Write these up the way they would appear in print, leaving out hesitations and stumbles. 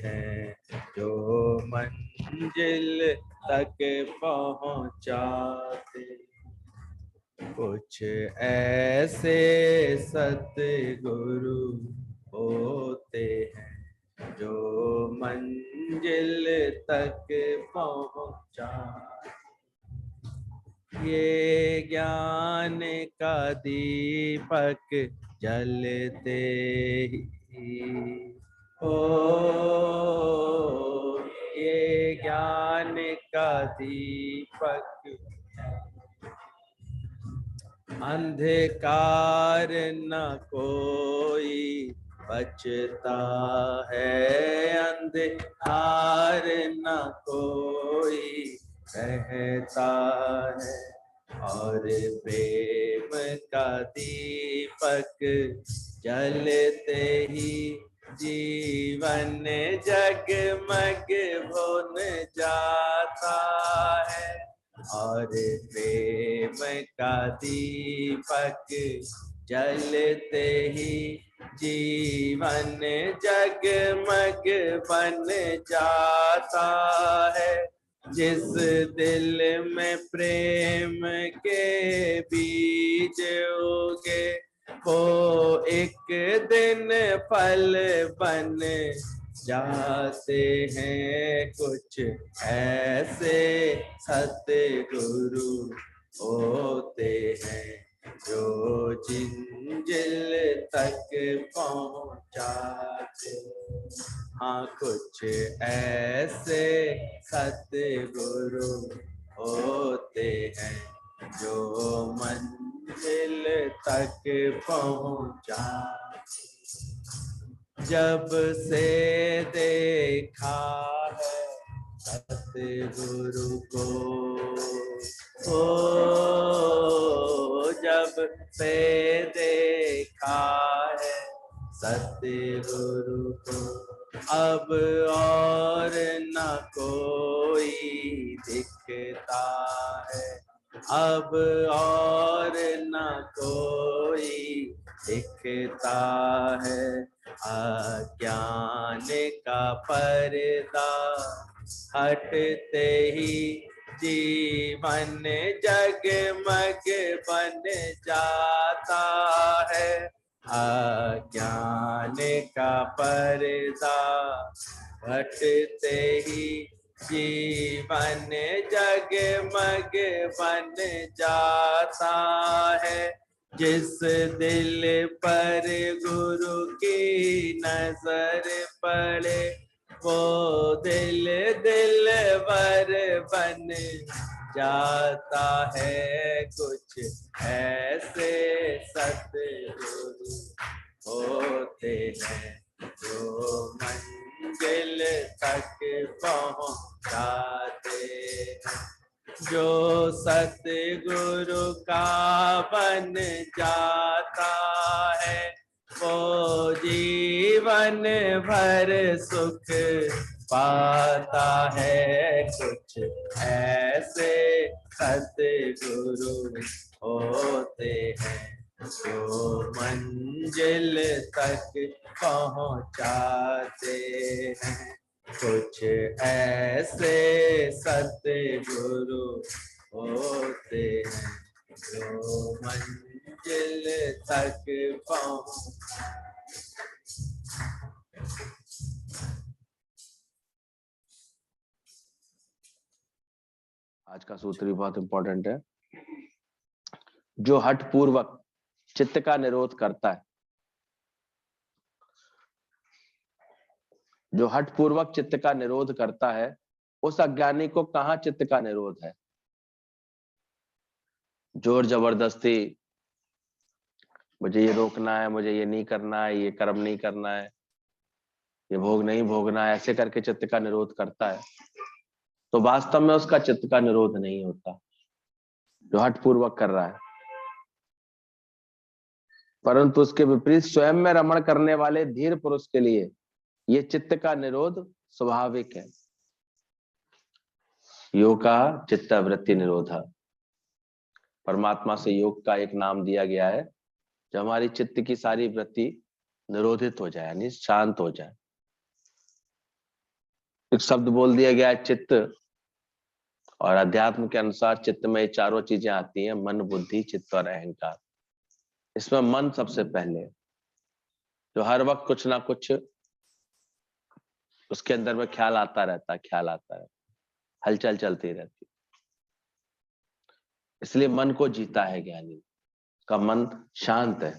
हैं जो मंजिल तक पहुंचाते। कुछ ऐसे सतगुरु होते हैं जो मंजिल तक पहुंचा। ये ज्ञान का दीपक जलते ही हो, ये ज्ञान का दीपक अंधकार न कोई बचता है, अंधकार न कोई रहता है। और प्रेम का दीपक जलते ही जीवन जगमग भुन जाता है। और प्रेम का दीपक जलते ही जीवन जगमग बन जाता है। जिस दिल में प्रेम के बीज उगे वो एक दिन फल बन जाते हैं। कुछ ऐसे सतगुरु होते हैं जो मंजिल तक पहुंचाते। हाँ, कुछ ऐसे सतगुरु होते हैं जो मंजिल तक पहुंचाते। जब से देखा है सतगुरु को, ओ जब से देखा है सतगुरु को, अब और न कोई दिखता है, अब और न कोई दिखता है। अज्ञान का पर्दा हटते ही जीवन जगमग बन जाता है। अज्ञान का पर्दा हटते ही जीवन जगमग बन जाता है। जिस दिल पर गुरु की नजर पड़े वो दिल दिलवर बन जाता है। कुछ ऐसे सतगुरु होते हैं जो मंजिल तक पहुंचाते हैं। जो सतगुरु का बन जाता है वो जीवन भर सुख पाता है। कुछ ऐसे सतगुरु होते हैं जो मंजिल तक पहुंचाते हैं। कुछ ऐसे सतगुरु होते हैं जो मंजिल तक पहुंच। आज का सूत्र भी बहुत इंपॉर्टेंट है। जो हठ पूर्वक चित्त का निरोध करता है, जो हठ पूर्वक चित्त का निरोध करता है, उस अज्ञानी को कहां चित्त का निरोध है। जोर जबरदस्ती, मुझे ये रोकना है, मुझे ये नहीं करना है, ये कर्म नहीं करना है, ये भोग नहीं भोगना है, ऐसे करके चित्त का निरोध करता है तो वास्तव में उसका चित्त का निरोध नहीं होता, जो हठ पूर्वक कर रहा है। परंतु उसके विपरीत स्वयं में रमण करने वाले धीर पुरुष के लिए ये चित्त का निरोध स्वाभाविक है। योग का चित्तवृत्ति निरोध, परमात्मा से योग का एक नाम दिया गया है। जब हमारी चित्त की सारी वृत्ति निरोधित हो जाए, यानी शांत हो जाए, एक शब्द बोल दिया गया है चित्त, और अध्यात्म के अनुसार चित्त में ये चारों चीजें आती हैं, मन, बुद्धि, चित्त और अहंकार। इसमें मन सबसे पहले है, जो हर वक्त कुछ ना कुछ उसके अंदर में ख्याल आता रहता है, ख्याल आता है, हलचल चलती रहती है। इसलिए मन को जीता है ज्ञानी का मन शांत है।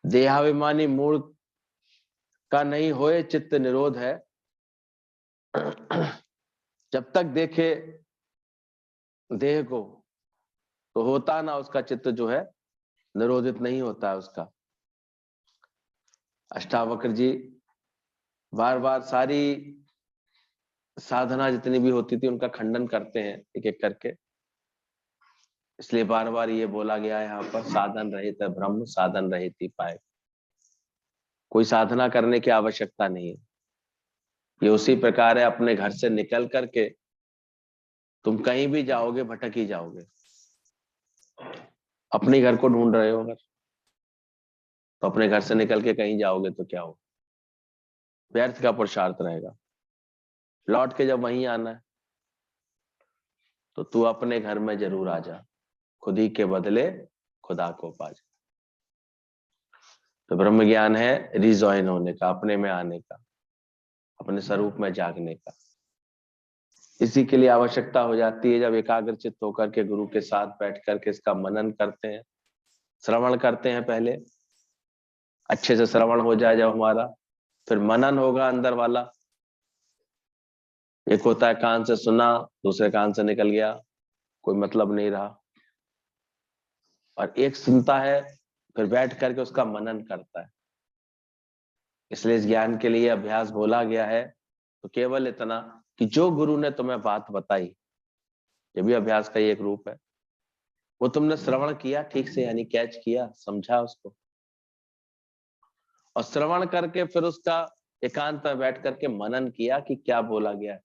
देहाभिमानी मूल का नहीं होए चित्त निरोध है। जब तक देखे देह को तो होता ना उसका चित्त जो है निरोधित नहीं होता है उसका। अष्टावक्र जी बार बार सारी साधना जितनी भी होती थी उनका खंडन करते हैं एक एक करके। इसलिए बार बार ये बोला गया है यहाँ पर, साधन रहित ब्रह्म साधन रहित ही पाए। कोई साधना करने की आवश्यकता नहीं है। ये उसी प्रकार है, अपने घर से निकल करके तुम कहीं भी जाओगे भटक ही जाओगे। अपने घर को ढूंढ रहे हो अगर, तो अपने घर से निकल के कहीं जाओगे तो क्या हो, व्यर्थ का पुरुषार्थ रहेगा। लौट के जब वहीं आना है तो तू अपने घर में जरूर आ जा, खुद ही के बदले खुदा को पा जा। तो ब्रह्म ज्ञान है रिजॉइन होने का, अपने में आने का, अपने स्वरूप में जागने का। इसी के लिए आवश्यकता हो जाती है जब एकाग्रचित होकर के गुरु के साथ बैठ करके इसका मनन करते हैं, श्रवण करते हैं। पहले अच्छे से श्रवण हो जाए जब हमारा, फिर मनन होगा अंदर वाला। एक होता है कान से सुना, दूसरे कान से निकल गया, कोई मतलब नहीं रहा। और एक सुनता है फिर बैठ करके उसका मनन करता है। इसलिए इस ज्ञान के लिए अभ्यास बोला गया है। तो केवल इतना कि जो गुरु ने तुम्हें बात बताई, ये भी अभ्यास का ही एक रूप है, वो तुमने श्रवण किया ठीक से, यानी कैच किया, समझा उसको, और श्रवण करके फिर उसका एकांत में बैठ करके मनन किया कि क्या बोला गया है।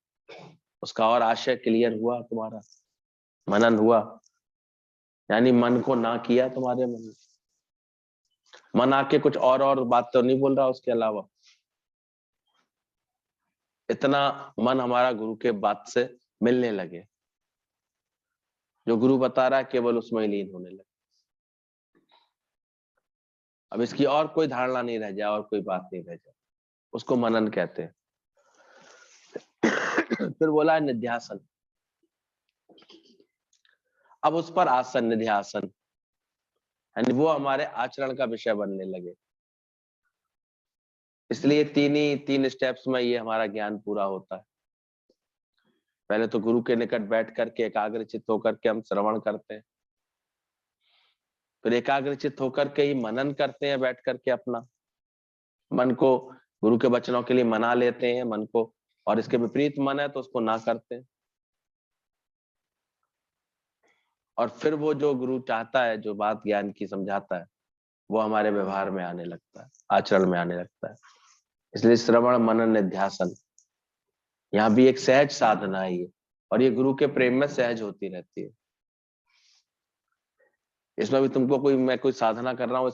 उसका और आशय क्लियर हुआ, तुम्हारा मनन हुआ, यानी मन को ना किया तुम्हारे मन में। मन आके कुछ और बात तो नहीं बोल रहा उसके अलावा। इतना मन हमारा गुरु के बात से मिलने लगे, जो गुरु बता रहा है केवल उसमें ही लीन होने लगे। अब इसकी और कोई धारणा नहीं रह जाए और कोई बात नहीं रह जाए, उसको मनन कहते हैं। फिर बोला है निध्यासन। अब उस पर आसन, निध्यासन, यानी वो हमारे आचरण का विषय बनने लगे। इसलिए तीन स्टेप्स में ये हमारा ज्ञान पूरा होता है। पहले तो गुरु के निकट बैठ करके एकाग्रचित होकर के हम श्रवण करते हैं, फिर एकाग्रचित होकर के ही मनन करते हैं बैठ करके। अपना मन को गुरु के वचनों के लिए मना लेते हैं मन को, और इसके विपरीत मन है तो उसको ना करते हैं। और फिर वो जो गुरु चाहता है, जो बात ज्ञान की समझाता है, वो हमारे व्यवहार में आने लगता है, आचरण में आने लगता है। इसलिए श्रवण मनन निध्यासन यहाँ भी एक सहज साधना है ये, और ये गुरु के प्रेम में सहज होती रहती है। इसमें भी तुमको मैं कोई साधना कर रहा हूँ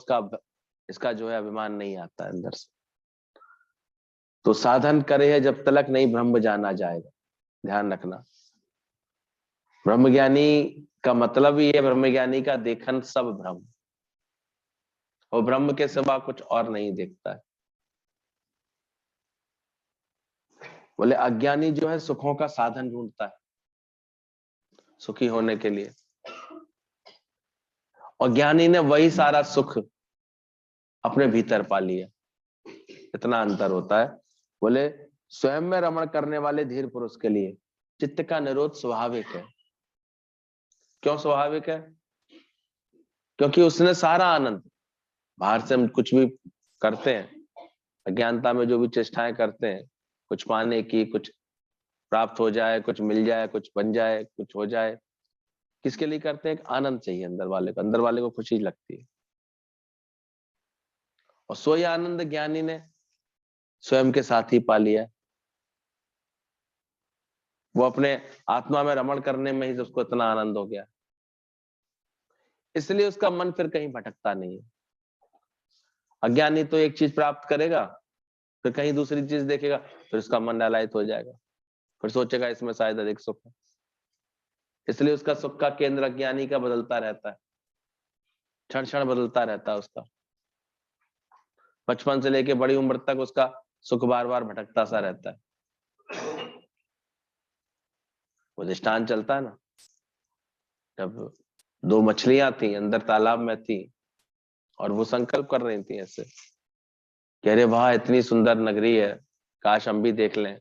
इसका जो है अभिमान नहीं आता है अंदर से। तो साधन करे है जब तक नहीं ब्रह्म जाना जाएगा, ध्यान रखना। ब्रह्मज्ञानी का मतलब ही है, ब्रह्मज्ञानी का देखन सब ब्रह्म, वो ब्रह्म के सिवा कुछ और नहीं देखता है। बोले अज्ञानी जो है सुखों का साधन ढूंढता है सुखी होने के लिए, और ज्ञानी ने वही सारा सुख अपने भीतर पा लिया। इतना अंतर होता है। बोले स्वयं में रमण करने वाले धीर पुरुष के लिए चित्त का निरोध स्वाभाविक है। क्यों स्वाभाविक है? क्योंकि उसने सारा आनंद, बाहर से हम कुछ भी करते हैं, अज्ञानता में जो भी चेष्टाएं करते हैं, कुछ पाने की, कुछ प्राप्त हो जाए, कुछ मिल जाए, कुछ बन जाए, कुछ हो जाए, किसके लिए करते हैं? एक आनंद चाहिए अंदर वाले को, अंदर वाले को खुशी लगती है। और सोई आनंद ज्ञानी ने स्वयं के साथ ही पा लिया। वो अपने आत्मा में रमण करने में ही उसको इतना आनंद हो गया, इसलिए उसका मन फिर कहीं भटकता नहीं है। अज्ञानी तो एक चीज प्राप्त करेगा, फिर कहीं दूसरी चीज देखेगा, फिर उसका मन लालयित हो जाएगा, फिर सोचेगा इसमें शायद अधिक सुख है। इसलिए उसका सुख का केंद्र अज्ञानी का बदलता रहता है, क्षण क्षण बदलता रहता है उसका। बचपन से लेके बड़ी उम्र तक उसका सुख बार बार भटकता सा रहता है। वो दृष्टांत चलता है ना, जब दो मछलियां थी अंदर तालाब में थी और वो संकल्प कर रही थी ऐसे कि अरे वाह इतनी सुंदर नगरी है, काश हम भी देख लें।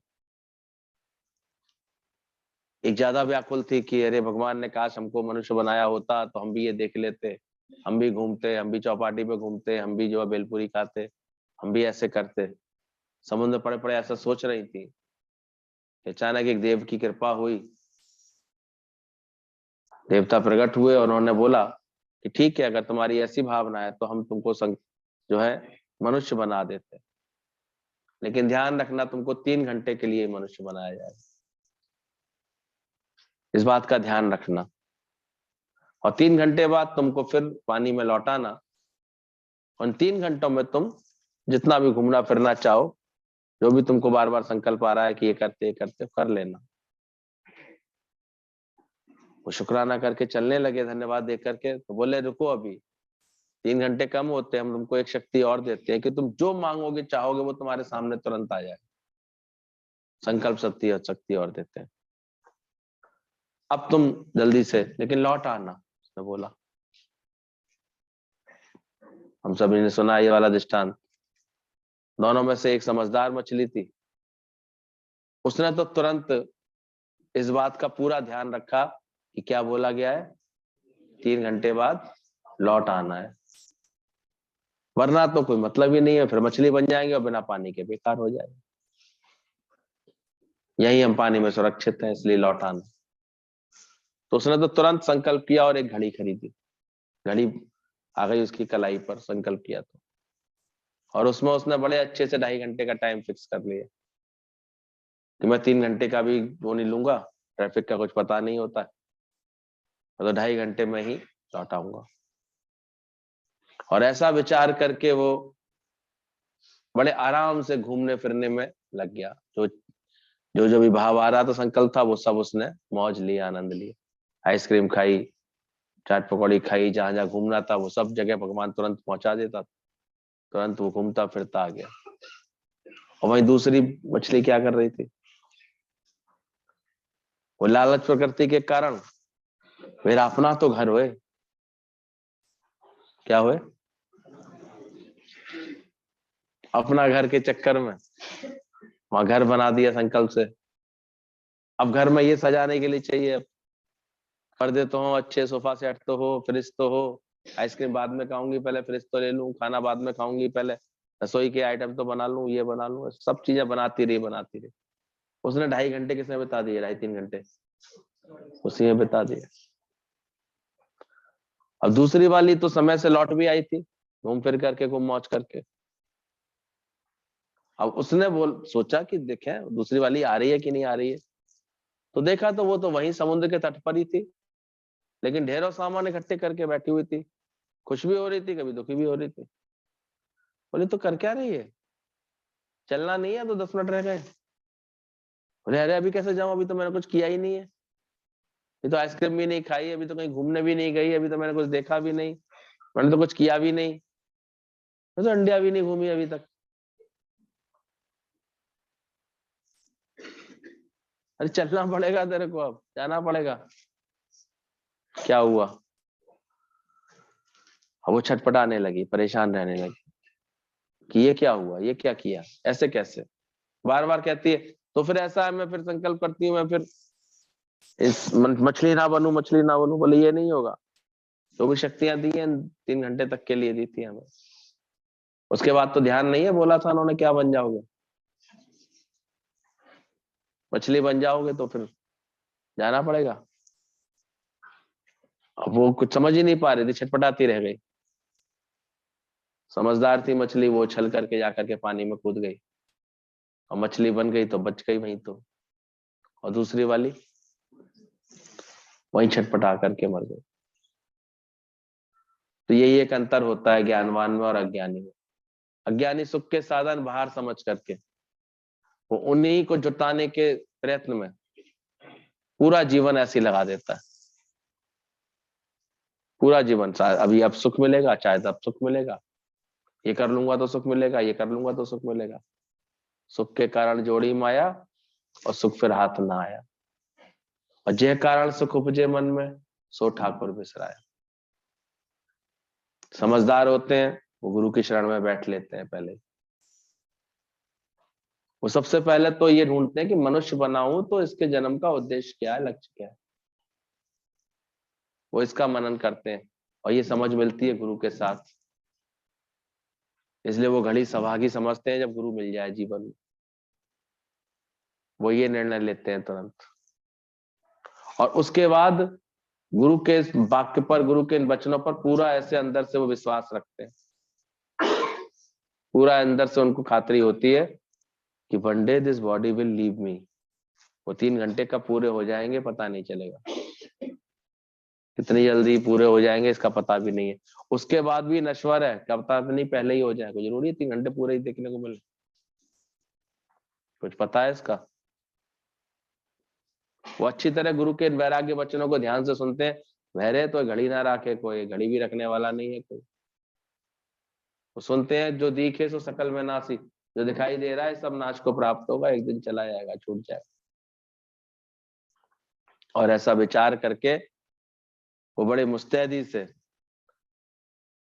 एक ज्यादा व्याकुल थी कि अरे भगवान ने काश हमको मनुष्य बनाया होता तो हम भी ये देख लेते, हम भी घूमते, हम भी चौपाटी पे घूमते, हम भी जो है भेलपुरी खाते, हम भी ऐसे करते। समुद्र पड़े पड़े ऐसा सोच रही थी। अचानक एक देव की कृपा हुई, देवता प्रकट हुए और उन्होंने बोला कि ठीक है, अगर तुम्हारी ऐसी भावना है तो हम तुमको जो है मनुष्य बना देते, लेकिन ध्यान रखना तुमको 3 घंटे के लिए मनुष्य बनाया जाए, इस बात का ध्यान रखना। और 3 घंटे बाद तुमको फिर पानी में लौटाना। उन 3 घंटों में तुम जितना भी घूमना फिरना चाहो, जो भी तुमको बार बार संकल्प आ रहा है कि ये करते कर लेना। वो शुक्राना करके चलने लगे, धन्यवाद दे करके। तो बोले रुको, अभी 3 घंटे कम होते, हम तुमको एक शक्ति और देते हैं कि तुम जो मांगोगे चाहोगे वो तुम्हारे सामने तुरंत आ जाए। संकल्प शक्ति और देते हैं। अब तुम जल्दी से लेकिन लौट आना, उसने बोला। हम सभी ने सुना ये वाला दृष्टांत। दोनों में से एक समझदार मछली थी, उसने तो तुरंत इस बात का पूरा ध्यान रखा कि क्या बोला गया है, 3 घंटे बाद लौट आना है, वरना तो कोई मतलब ही नहीं है, फिर मछली बन जाएंगे और बिना पानी के बेकार हो जाएंगे। यही हम पानी में सुरक्षित हैं, इसलिए लौट आना। तो उसने तो तुरंत संकल्प किया और एक घड़ी खरीदी। घड़ी आ गई उसकी कलाई पर, संकल्प किया तो, और उसमें उसने बड़े अच्छे से 2.5 घंटे का टाइम फिक्स कर लिया कि मैं 3 घंटे का भी वो नहीं लूंगा, ट्रैफिक का कुछ पता नहीं होता है, तो 2.5 घंटे में ही लौट आऊंगा। और ऐसा विचार करके वो बड़े आराम से घूमने फिरने में लग गया। जो भी भाव आ रहा था, संकल्प था, वो सब उसने मौज लिया, आनंद लिया। आइसक्रीम खाई, चाट पकौड़ी खाई, जहां जहां घूमना था वो सब जगह भगवान तुरंत पहुंचा देता, तुरंत वो घूमता फिरता आ गया। और वहीं दूसरी मछली क्या कर रही थी, वो लालच प्रकृति के कारण, मेरा अपना तो घर हुए, क्या हुए, अपना घर के चक्कर में वहां घर बना दिया संकल्प से। अब घर में ये सजाने के लिए चाहिए, पर्दे तो हो अच्छे, सोफा सेट तो हो, फ्रिज तो हो, आइसक्रीम बाद में खाऊंगी, पहले फ्रिज तो ले लूं, खाना बाद में खाऊंगी, पहले रसोई के आइटम तो बना लूं, ये बना लूं, सब चीजें बनाती रही। उसने 2.5 घंटे किसमें बिता दिए, 2.5-3 घंटे उसी में बिता दिए। अब दूसरी वाली तो समय से लौट भी आई थी, घूम फिर करके, घूम मौज करके। अब उसने सोचा कि देखें दूसरी वाली आ रही है कि नहीं आ रही है। तो देखा तो वो तो वहीं समुद्र के तट पर ही थी, लेकिन ढेरों सामान इकट्ठे करके बैठी हुई थी, खुश भी हो रही थी, कभी दुखी भी हो रही थी। बोले तो कर क्या रही है, चलना नहीं है तो 10 मिनट रह गए। बोले अरे अभी कैसे जाऊं, अभी तो मैंने कुछ किया ही नहीं है, अभी तो आइसक्रीम भी नहीं खाई, अभी तो कहीं घूमने भी नहीं गई, अभी तो मैंने कुछ देखा भी नहीं, मैंने तो कुछ किया भी नहीं, मैं तो इंडिया भी नहीं घूमी अभी तक। अरे चलना पड़ेगा तेरे को, अब जाना पड़ेगा। क्या हुआ, अब वो छटपटाने लगी, परेशान रहने लगी कि ये क्या हुआ, ये क्या किया, ऐसे कैसे, बार बार कहती है। तो फिर ऐसा है, मैं फिर संकल्प करती हूँ, मैं फिर इस मछली ना बनूं, मछली ना बनूं। बोले ये नहीं होगा, जो भी शक्तियां दी हैं 3 घंटे तक के लिए दी थी हमें, उसके बाद तो ध्यान नहीं है, बोला था उन्होंने क्या बन जाओगे, मछली बन जाओगे तो फिर जाना पड़ेगा। अब वो कुछ समझ ही नहीं पा रही थी, छटपटाती रह गई। समझदार थी मछली, वो उछल करके जाकर के पानी में कूद गई और मछली बन गई तो बच गई वहीं तो, और दूसरी वाली वहीं छटपटा करके मर गई। तो यही एक अंतर होता है ज्ञानवान में और अज्ञानी में। अज्ञानी सुख के साधन बाहर समझ करके वो उन्हीं को जुटाने के प्रयत्न में पूरा जीवन ऐसे ही लगा देता है। पूरा जीवन, अभी अब सुख मिलेगा, शायद अब सुख मिलेगा, ये कर लूंगा तो सुख मिलेगा, ये कर लूंगा तो सुख मिलेगा। सुख के कारण जोड़ी माया और सुख फिर हाथ ना आया। और जे कारण सुख उपजे मन में सो ठाकुर बिसराया। समझदार होते हैं वो गुरु की शरण में बैठ लेते हैं। पहले वो सबसे पहले तो ये ढूंढते हैं कि मनुष्य बना हूं तो इसके जन्म का उद्देश्य क्या है, लक्ष्य क्या है। वो इसका मनन करते हैं और ये समझ मिलती है गुरु के साथ। इसलिए वो घड़ी सौभागी समझते हैं जब गुरु मिल जाए जीवन में। वो ये निर्णय लेते हैं तुरंत। और उसके बाद गुरु के इस वाक्य पर, गुरु के इन वचनों पर पूरा ऐसे अंदर से वो विश्वास रखते हैं। पूरा अंदर से उनको खातरी होती है कि one day this body will leave me. वो 3 घंटे कब पूरे हो जाएंगे पता नहीं चलेगा, कितनी जल्दी पूरे हो जाएंगे इसका पता भी नहीं है। उसके बाद भी नश्वर है, क्या पता नहीं पहले ही हो जाए। कोई जरूरी है 3 घंटे पूरे ही देखने को मिले? कुछ पता है इसका? वो अच्छी तरह गुरु के वैराग्य वचनों को ध्यान से सुनते हैं। वहरे तो घड़ी ना रखे कोई, घड़ी भी रखने वाला नहीं है कोई। वो सुनते हैं जो दिखे सो सकल में नासी, जो दिखाई दे रहा है सब नाश को प्राप्त होगा, एक दिन चला जाएगा, छूट जाएगा। और ऐसा विचार करके वो बड़े मुस्तैदी से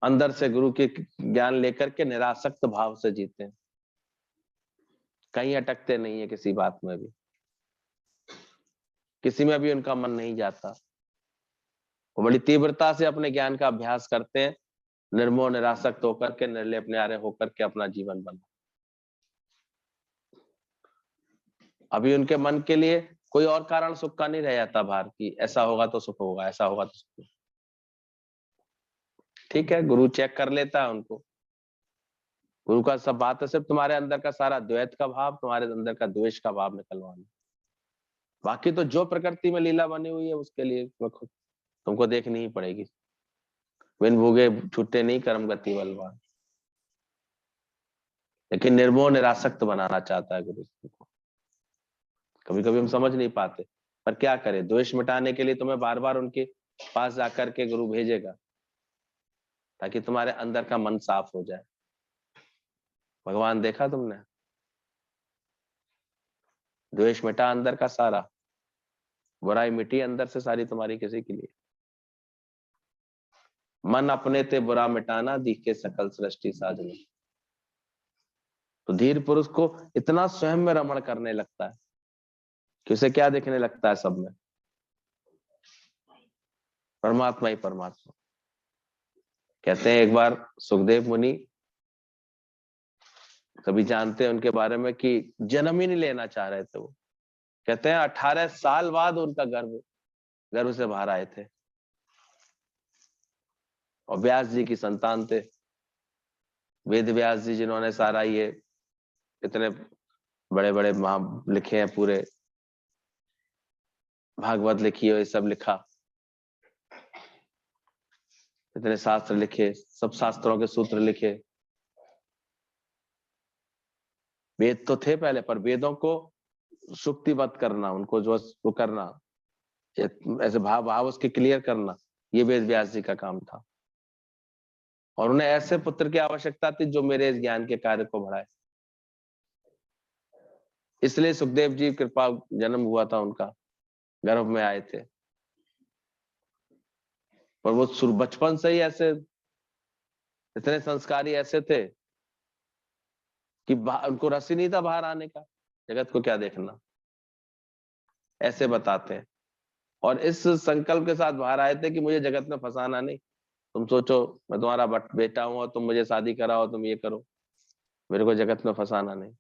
अंदर से गुरु के ज्ञान लेकर के निरासक्त भाव से जीते हैं। कहीं अटकते नहीं है किसी बात में भी, किसी में भी उनका मन नहीं जाता। वो बड़ी तीव्रता से अपने ज्ञान का अभ्यास करते हैं, निर्मोह निरासक्त होकर के, निर्लेप न्यारे होकर के अपना जीवन बना। अभी उनके मन के लिए कोई और कारण सुख का नहीं रह जाता बाहर की, ऐसा होगा तो सुख होगा, ऐसा होगा तो सुख। ठीक है, गुरु चेक कर लेता है उनको। गुरु का सब बात है सिर्फ तुम्हारे अंदर का सारा द्वैत का भाव, तुम्हारे अंदर का द्वेष का भाव निकलवाना। बाकी तो जो प्रकृति में लीला बनी हुई है उसके लिए तुमको देखनी ही पड़ेगी। बिन भूगे छूटे नहीं कर्म गति बलवान। लेकिन निर्मोह निरासक्त बनाना चाहता है गुरु को। कभी कभी हम समझ नहीं पाते, पर क्या करें, द्वेष मिटाने के लिए तुम्हें बार बार उनके पास जाकर के गुरु भेजेगा, ताकि तुम्हारे अंदर का मन साफ हो जाए। भगवान देखा तुमने, द्वेष मिटा अंदर का सारा, बुराई मिटी अंदर से सारी तुम्हारी, किसी के लिए। मन अपने ते बुरा मिटाना, दिखे सकल सृष्टि साजनी। तो धीर पुरुष को इतना स्वयं में रमण करने लगता है कि उसे क्या दिखने लगता है सब में? परमात्मा ही परमात्मा। कहते हैं एक बार सुखदेव मुनि, कभी जानते हैं उनके बारे में, कि जन्म ही नहीं लेना चाह रहे थे वो। कहते हैं 18 साल बाद उनका गर्भ से बाहर आए थे, और व्यास जी की संतान थे। वेद व्यास जी जिन्होंने सारा ये इतने बड़े बड़े महा लिखे हैं, पूरे भागवत लिखी है, ये सब लिखा, इतने शास्त्र लिखे, सब शास्त्रों के सूत्र लिखे। वेद तो थे पहले, पर वेदों को सुक्तिबद्ध करना, उनको जो वो करना, ऐसे भाव उसके क्लियर करना, ये वेद व्यास जी का काम था। और उन्हें ऐसे पुत्र की आवश्यकता थी जो मेरे इस ज्ञान के कार्य को बढ़ाए। इसलिए सुखदेव जी कृपा जन्म हुआ था उनका, गर्भ में आए थे। पर वो बचपन से ही ऐसे इतने संस्कारी ऐसे थे कि उनको रस ही नहीं था बाहर आने का, जगत को क्या देखना, ऐसे बताते हैं। और इस संकल्प के साथ बाहर आए थे कि मुझे जगत में फंसाना नहीं। तुम सोचो मैं तुम्हारा बेटा हूं और तुम मुझे शादी कराओ, तुम ये करो, मेरे को जगत में फंसाना नहीं।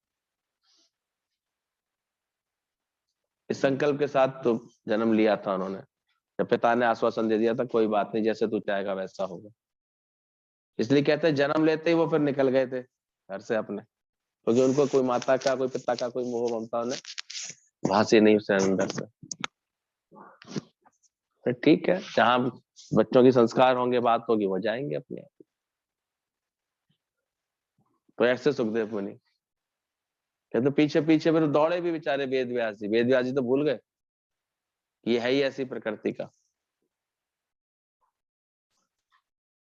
इस संकल्प के साथ तो जन्म लिया था उन्होंने। जब पिता ने आश्वासन दे दिया था, कोई बात नहीं, जैसे तू चाहेगा वैसा होगा। इसलिए कहते हैं जन्म लेते ही वो फिर निकल गए थे घर से अपने, क्योंकि उनको कोई माता का, कोई पिता का कोई मोह ममता उन्हें भासी नहीं उससे अंदर से। ठीक है, जहां बच्चों के संस्कार होंगे, बात होगी, वो जाएंगे अपने आप। तो ऐसे सुखदेव मुनि कहते पीछे पीछे फिर दौड़े भी बेचारे वेद व्यास जी। वेद व्यास जी तो भूल गए ये है ही ऐसी प्रकृति का।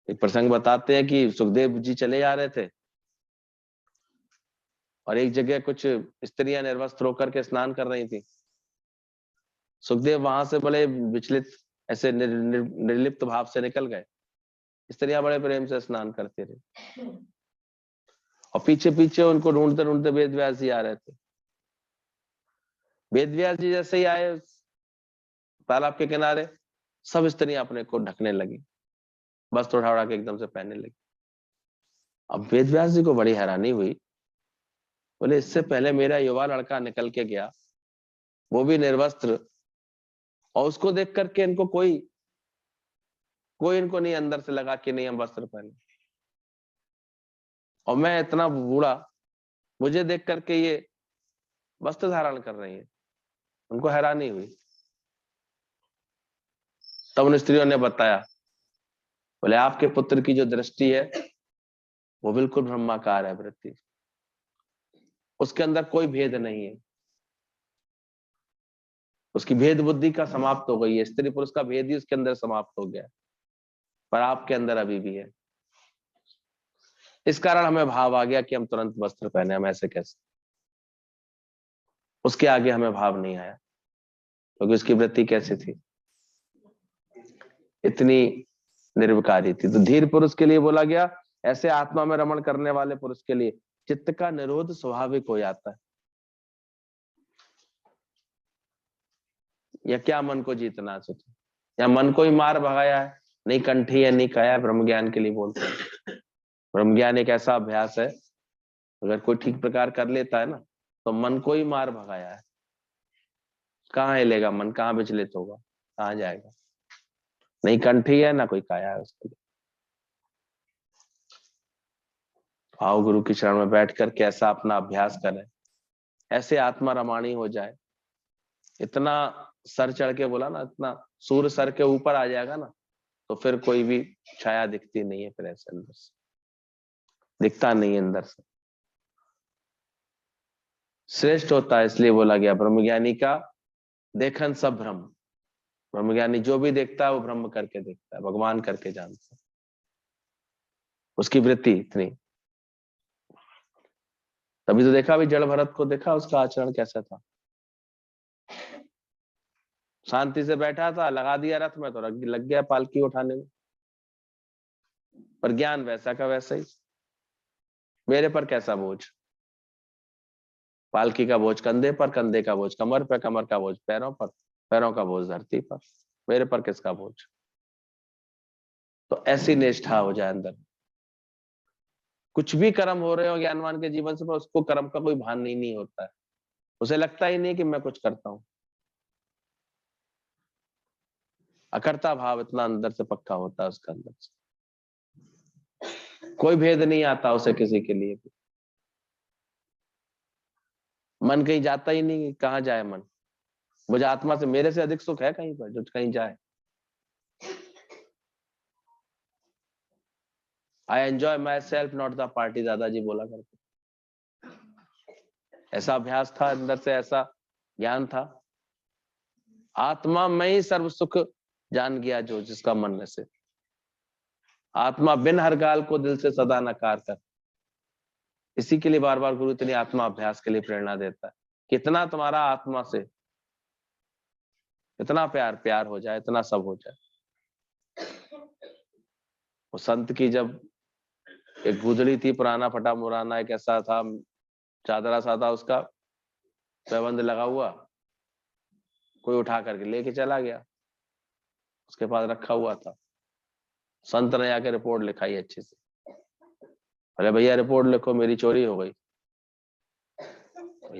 एक प्रसंग बताते हैं कि सुखदेव जी चले जा रहे थे और एक जगह कुछ स्त्रियां निर्वस्त्र होकर के स्नान कर रही थी। सुखदेव वहां से बड़े विचलित ऐसे निर्लिप्त भाव से निकल गए। स्त्रियां बड़े प्रेम से स्नान करती रही और पीछे पीछे उनको ढूंढते ढूंढते वेद व्यास जी आ रहे थे। वेद व्यास जी जैसे ही आए तालाब के किनारे, सब स्त्रियां अपने को ढकने लगी, वस्त्र उठा उठा के एकदम से पहनने लगी। अब वेद व्यास जी को बड़ी हैरानी हुई, बोले इससे पहले मेरा युवा लड़का निकल के गया, वो भी निर्वस्त्र, और उसको देख करके इनको कोई इनको नहीं अंदर से लगा कि नहीं हम वस्त्र पहने, और मैं इतना बूढ़ा, मुझे देख करके ये वस्त्र धारण कर रही है। उनको हैरानी हुई। तब उन स्त्रियों ने बताया, बोले आपके पुत्र की जो दृष्टि है वो बिल्कुल ब्रह्माकार है वृत्ति, उसके अंदर कोई भेद नहीं है, उसकी भेद बुद्धि का समाप्त हो गई है, स्त्री पुरुष का भेद ही उसके अंदर समाप्त हो गया, पर आपके अंदर अभी भी है। इस कारण हमें भाव आ गया कि हम तुरंत वस्त्र पहने, हम ऐसे कैसे। उसके आगे हमें भाव नहीं आया क्योंकि उसकी वृत्ति कैसी थी, इतनी निर्विकारी थी। तो धीर पुरुष के लिए बोला गया, ऐसे आत्मा में रमण करने वाले पुरुष के लिए चित्त का निरोध स्वाभाविक हो जाता है। या क्या मन को जीतना सोचे, या मन को ही मार भगाया है, नहीं कंठी है नहीं काया, ब्रह्म ज्ञान के लिए बोलते हैं। ब्रह्म ज्ञान एक ऐसा अभ्यास है, अगर कोई ठीक प्रकार कर लेता है ना तो मन को ही मार भगाया है। कहाँ हिलेगा मन, कहाँ विचलित होगा, कहाँ जाएगा। नहीं कंठी है ना कोई काया है उसके लिए। आओ गुरु की शरण में बैठ कर कैसा अपना अभ्यास करें, ऐसे आत्मा रमाणी हो जाए। इतना सर चढ़ के बोला ना, इतना सूर्य सर के ऊपर आ जाएगा ना तो फिर कोई भी छाया दिखती नहीं है, फिर ऐसे अंदर से दिखता नहीं है अंदर से। श्रेष्ठ होता है, इसलिए बोला गया ब्रह्मज्ञानी का देखन सब भ्रम। ब्रह्मज्ञानी जो भी देखता है वो ब्रह्म करके देखता है, भगवान करके जानता है। उसकी वृत्ति इतनी, तभी तो देखा भी जड़ भरत को, देखा उसका आचरण कैसा था। शांति से बैठा था, लगा दिया रथ में तो लग गया पालकी उठाने में, पर ज्ञान वैसा का वैसा ही। मेरे पर कैसा बोझ, पालकी का बोझ कंधे पर, कंधे का बोझ कमर पर, कमर का बोझ पैरों पर, पैरों का बोझ धरती पर, मेरे पर किसका बोझ। तो ऐसी निष्ठा हो जाए अंदर। कुछ भी कर्म हो रहे हो ज्ञानवान के जीवन से, पर उसको कर्म का कोई भान नहीं होता है, उसे लगता ही नहीं कि मैं कुछ करता हूं। अकर्ता भाव इतना अंदर से पक्का होता है उसका, अंदर से कोई भेद नहीं आता उसे किसी के लिए भी। मन कहीं जाता ही नहीं, कहाँ जाए मन। मुझे आत्मा से, मेरे से अधिक सुख है कहीं पर जो कहीं जाए। I enjoy my self not the party, दादाजी बोला करते। ऐसा अभ्यास था अंदर से, ऐसा ज्ञान था। आत्मा में ही सर्व सुख जान गया जो जिसका मन में से। आत्मा बिन हर गाल को दिल से सदा नकार कर। इसी के लिए बार बार गुरु इतनी आत्मा अभ्यास के लिए प्रेरणा देता है। कितना तुम्हारा आत्मा से इतना प्यार हो जाए, इतना सब हो जाए। वो संत की जब एक गुदड़ी थी, पुराना फटा मुराना एक ऐसा था, चादरा सा था, उसका पैबंद लगा हुआ, कोई उठा करके लेके चला गया, उसके पास रखा हुआ था। संत ने आके रिपोर्ट लिखाई अच्छे से, अरे भैया रिपोर्ट लिखो, मेरी चोरी हो गई।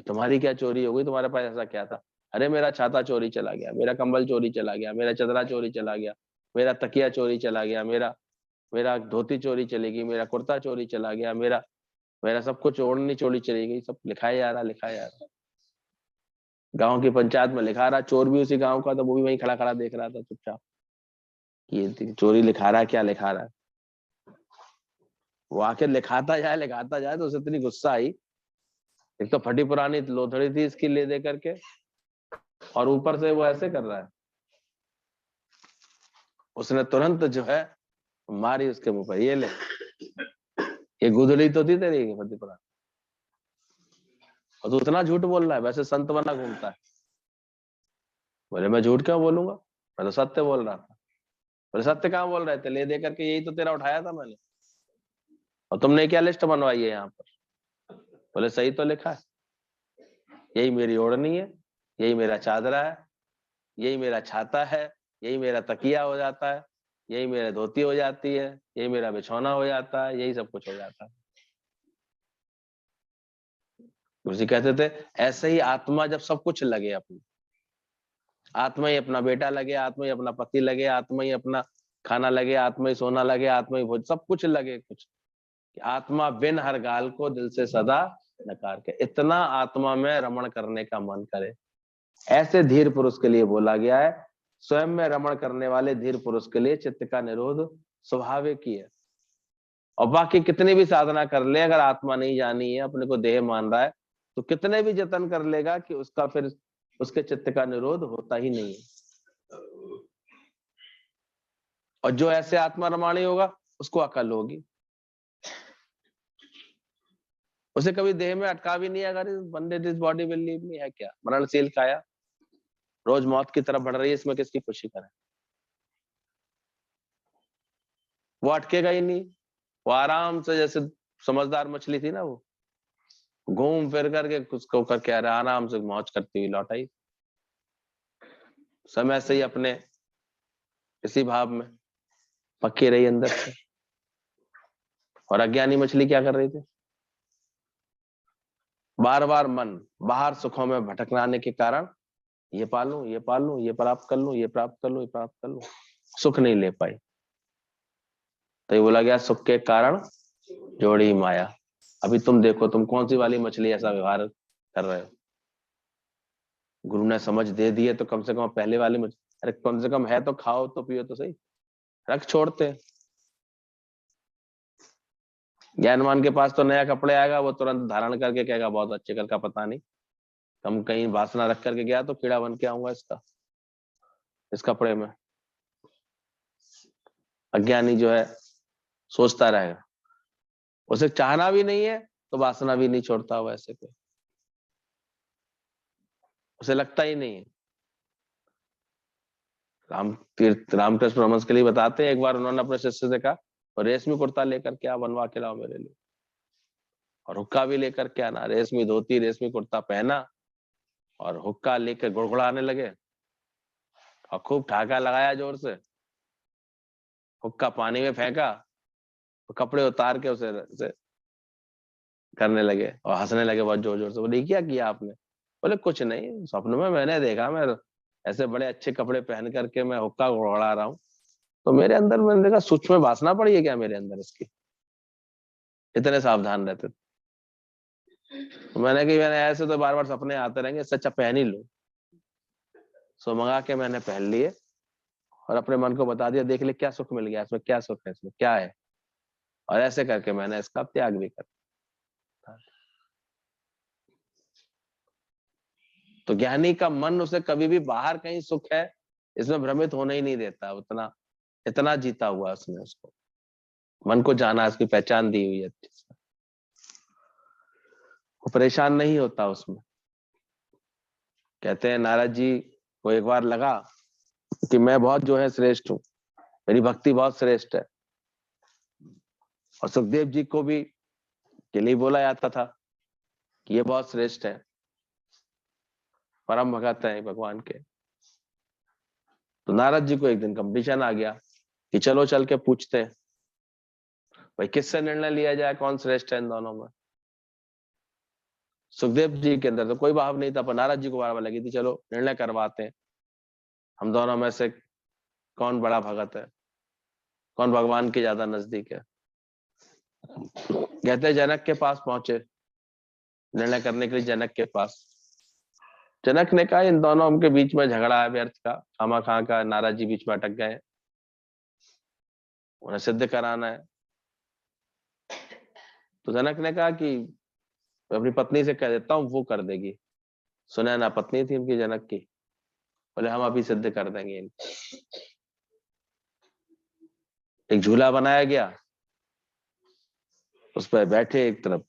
तुम्हारी क्या चोरी हो गई, तुम्हारे पास ऐसा क्या था? अरे मेरा छाता चोरी चला गया, मेरा कंबल चोरी चला गया, मेरा चदरा चोरी चला गया, मेरा तकिया चोरी चला गया, मेरा धोती चोरी चली गई, मेरा कुर्ता चोरी चला गया, मेरा सब कुछ ओढ़नी चोरी चली गई। सब लिखाया जा रहा। गांव की पंचायत में लिखा रहा, चोर भी उसी गांव का था, वो भी वहीं खड़ा खड़ा देख रहा था चुपचाप, ये चोरी लिखा रहा है, क्या लिखा रहा है। वो आके लिखाता जाए तो उसे इतनी गुस्सा आई। एक तो फटी पुरानी लोथड़ी थी इसकी ले दे करके, और ऊपर से वो ऐसे कर रहा है। उसने तुरंत जो है मारी उसके मुंह पर, ये ले, ये गुदड़ी तो थी तेरी फटी पुरानी, और तू इतना झूठ बोल रहा है, वैसे संत बना घूमता है। बोले मैं झूठ क्यों बोलूंगा, मैं तो सत्य बोल रहा था। बोले सत्य कहाँ बोल रहे थे, ले दे करके यही तो तेरा उठाया था मैंने, और तुमने क्या लिस्ट बनवाई है यहाँ पर। बोले सही तो लिखा है, यही मेरी ओढ़नी है, यही मेरा चादरा है, यही मेरा छाता है, यही मेरा तकिया हो जाता है, यही मेरा धोती हो जाती है, यही मेरा बिछौना हो जाता है, यही सब कुछ हो जाता है। गुरु जी कहते थे ऐसे ही आत्मा जब सब कुछ लगे अपनी, आत्मा ही अपना बेटा लगे, आत्मा ही अपना पति लगे, आत्मा ही अपना खाना लगे, आत्मा ही सोना लगे, आत्मा ही भोज, सब कुछ लगे कुछ, आत्मा बिन हर गाल को दिल से सदा नकार के, इतना आत्मा में रमण करने का मन करे, ऐसे धीर पुरुष के लिए बोला गया है। स्वयं में रमण करने वाले धीर पुरुष के लिए चित्त का निरोध स्वाभाविक ही है। और बाकी कितनी भी साधना कर ले, अगर आत्मा नहीं जानी है, अपने को देह मान रहा है, तो कितने भी जतन कर लेगा कि उसका फिर उसके चित्त का निरोध होता ही नहीं है। और जो ऐसे आत्मा रमाणी होगा उसको अकल होगी, उसे कभी देह में अटका भी नहीं, अगर बंदे this body will leave me है क्या, मरणशील काया रोज मौत की तरफ बढ़ रही है, इसमें किसकी खुशी करें। वो अटकेगा ही नहीं, वो आराम से, जैसे समझदार मछली थी ना, वो घूम फिर करके उसको करके आराम से मौज करती हुई लौट आई, समय से ही अपने इसी भाव में पक्की रही अंदर से। और अज्ञानी मछली क्या कर रही थी, बार बार मन बाहर सुखों में भटकने के कारण ये पालूं, ये पालूं, ये प्राप्त कर लूं, ये प्राप्त कर लूं, ये प्राप्त कर लूं, सुख नहीं ले पाई। तो ये बोला गया सुख के कारण जोड़ी माया। अभी तुम देखो, तुम कौन सी वाली मछली ऐसा व्यवहार कर रहे हो। गुरु ने समझ दे दी है तो कम से कम पहले वाली मछली, अरे कम से कम है तो खाओ तो पियो तो सही, रख छोड़ते। ज्ञानवान के पास तो नया कपड़े आएगा, वो तुरंत धारण करके कहेगा बहुत अच्छे कल का पता नहीं, हम कहीं वासना रख करके गया तो कीड़ा बन के आऊंगा इसका, इस कपड़े में। अज्ञानी जो है सोचता रहेगा, उसे चाहना भी नहीं है तो वासना भी नहीं छोड़ता हुआ ऐसे कोई, उसे लगता ही नहीं है। रामकृष्ण परमहंस के लिए बताते हैं, एक बार उन्होंने अपने शिष्य से कहा, और रेशमी कुर्ता लेकर के आ, बनवा के लाओ मेरे लिए, और हुक्का भी लेकर के आना। रेशमी धोती रेशमी कुर्ता पहना और हुक्का लेकर गुड़गुड़ाने लगे, और खूब ठाका लगाया जोर से, हुक्का पानी में फेंका, तो कपड़े उतार के उसे करने लगे और हंसने लगे बहुत जोर जोर से। बोले क्या किया आपने, बोले कुछ नहीं, स्वप्न में मैंने देखा मैं ऐसे बड़े अच्छे कपड़े पहन करके मैं हुक्का गुड़गुड़ा रहा हूँ, तो मेरे अंदर मैंने देखा सूक्ष्म वासना पड़ी है क्या मेरे अंदर इसकी। इतने सावधान रहते थे। तो मैंने कहा मैंने ऐसे तो बार बार सपने आते रहेंगे, इससे अच्छा पहन ही लो। सो मंगा के मैंने पहन लिए और अपने मन को बता दिया, देख ले क्या सुख मिल गया इसमें, क्या सुख है इसमें, क्या है। और ऐसे करके मैंने इसका त्याग भी कर। तो ज्ञानी का मन उसे कभी भी बाहर कहीं सुख है इसमें भ्रमित होने ही नहीं देता, उतना इतना जीता हुआ उसने, उसको मन को जाना, इसकी पहचान दी हुई है अच्छे से, वो परेशान नहीं होता उसमें। कहते हैं नारद जी को एक बार लगा कि मैं बहुत जो है श्रेष्ठ हूँ, मेरी भक्ति बहुत श्रेष्ठ है, और सुखदेव जी को भी के लिए बोला जाता था कि ये बहुत श्रेष्ठ है, परम भगत है भगवान के। तो नारद जी को एक दिन कंपटीशन आ गया कि चलो चल के पूछते हैं भाई किससे निर्णय लिया जाए, कौन श्रेष्ठ है इन दोनों में। सुखदेव जी के अंदर तो कोई भाव नहीं था, पर नारद जी को बार बार लगी थी चलो निर्णय करवाते हैं, हम दोनों में से कौन बड़ा भगत है, कौन भगवान के ज्यादा नजदीक है। कहते जनक के पास पहुंचे निर्णय करने के लिए, जनक के पास। जनक ने कहा इन दोनों के बीच में झगड़ा है व्यर्थ का, खामा खा का, नारद जी बीच में अटक गए, उन्हें सिद्ध कराना है। तो जनक ने कहा कि मैं अपनी पत्नी से कह देता हूँ, वो कर देगी। सुनैना पत्नी थी उनकी जनक की। बोले हम अभी सिद्ध कर देंगे इनको। एक झूला बनाया गया, उस पर बैठे, एक तरफ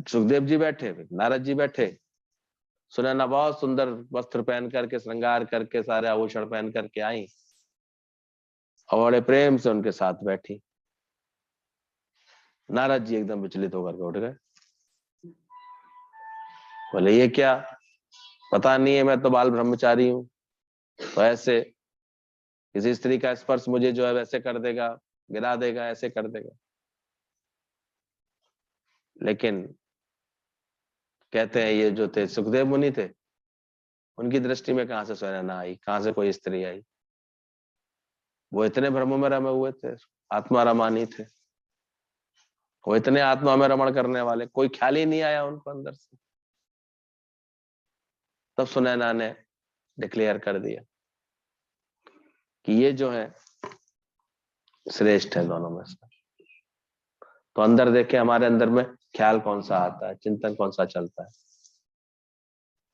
सुखदेव जी बैठे, नारद जी बैठे। सुनैना बहुत सुंदर वस्त्र पहन करके, श्रृंगार करके, सारे आभूषण पहन करके आई और बड़े प्रेम से उनके साथ बैठी। नारद जी एकदम विचलित होकर के उठ गए। बोले ये क्या, पता नहीं है, मैं तो बाल ब्रह्मचारी हूं, तो ऐसे किसी स्त्री का स्पर्श मुझे जो है वैसे कर देगा, गिरा देगा, ऐसे कर देगा। लेकिन कहते हैं ये जो थे सुखदेव मुनि थे, उनकी दृष्टि में कहां से सुनैना आई, कहां से कोई स्त्री आई। वो इतने भ्रमों में रमे हुए थे, आत्मा रमानी थे, वो इतने आत्मा में रमण करने वाले, कोई ख्याल ही नहीं आया उनको अंदर से। तब सुनैना ने डिक्लेयर कर दिया कि ये जो है श्रेष्ठ है दोनों में से। तो अंदर देखे हमारे अंदर में ख्याल कौन सा आता है, चिंतन कौन सा चलता है,